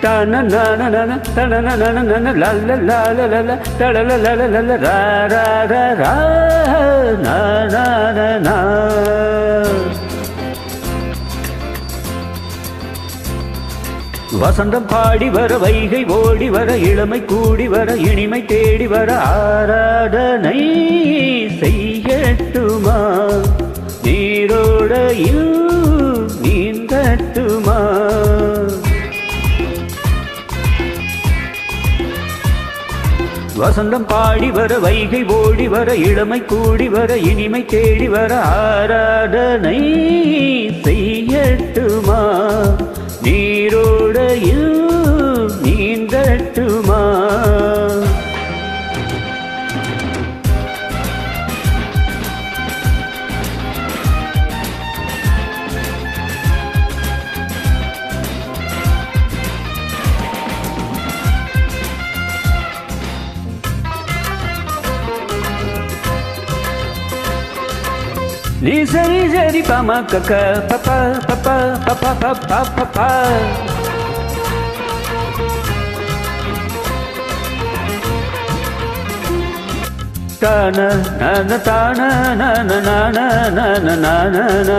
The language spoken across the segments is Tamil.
na na na na na na na na na na na la la la la la la la la la la la la ra ra ra ra na na na na. வசந்தம் பாடி வர வைகை ஓடி வர இளமை கூடி வர இனிமை தேடி வர ஆராதனை செய்யட்டுமா நீரோடையில் நீந்தட்டுமா. வசந்தம் பாடி வர வைகை ஓடி வர இளமை கூடி வர இனிமை தேடி வர ஆராதனை செய்யட்டுமா நீரோடையில் நீந்தட்டுமா. நீ சரி சரி பம கக்க பப்ப பப்ப பப்ப பப்ப பப்ப தான நன தான நன நன நன நன.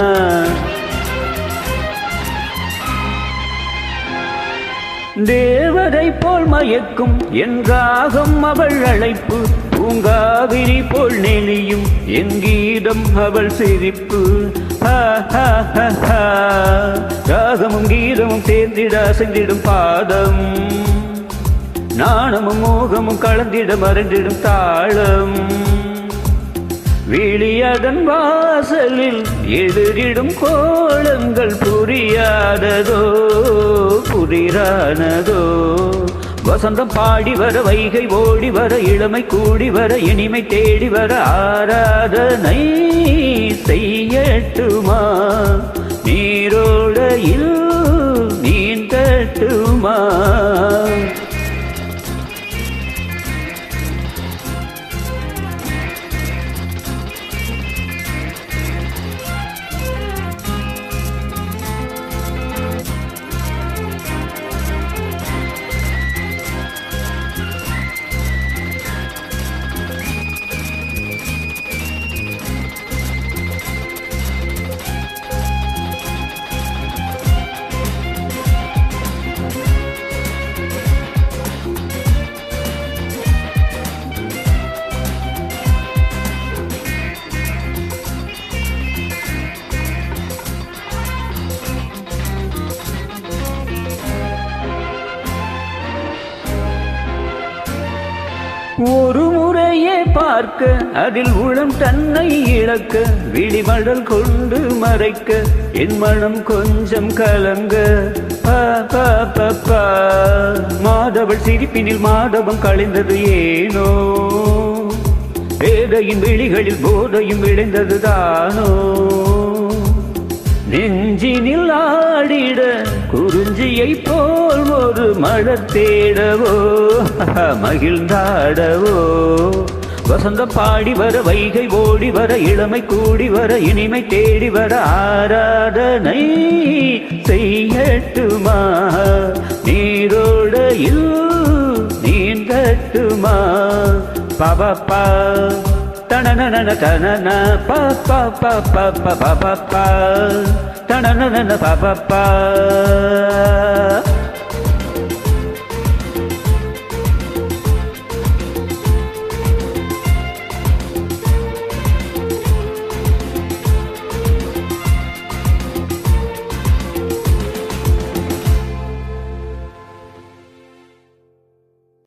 தேவதை போல் மயக்கும் என் ராகம் அவள் அழைப்பு பூங்காவிரி போல் நெளியும் என் கீதம் அவள் சிரிப்பு. ராகமும் கீதமும் சேர்ந்திட சென்றிடும் பாதம் நாணமும் மோகமும் கலந்திட மறந்திடும் தாளம். விழியதன் வாசலில் எதிரிடும் கோலங்கள் புரியாததோ புதிரானதோ. வசந்தம் பாடி வர வைகை ஓடி வர இளமை கூடி வர இனிமை தேடி வர ஆராதனை செய்யட்டுமா நீரோடையில் நீந்தட்டுமா. ஒரு முறையே பார்க்க அதில் உளம் தன்னை இழக்க விழிமடல் கொண்டு மறைக்க என் மனம் கொஞ்சம் கலங்க. மாதவள் சிரிப்பினில் மாதவம் கழிந்தது ஏனோ பேதையின் விழிகளில் போதையும் விளைந்தது தானோ. நெஞ்சினில் ஆடிட குறிஞ்சியை போல் ஒரு மலர் தேடவோ மகிழ்ந்தாடவோ. வசந்தம் பாடி வர வைகை ஓடி வர இளமை கூடி வர இனிமை தேடி வர ஆராதனை செய்யட்டுமா நீரோடையில் நீந்தட்டுமா. பபப்பா தனனன தனன பப்ப பப்ப பப்ப தனனன பப்ப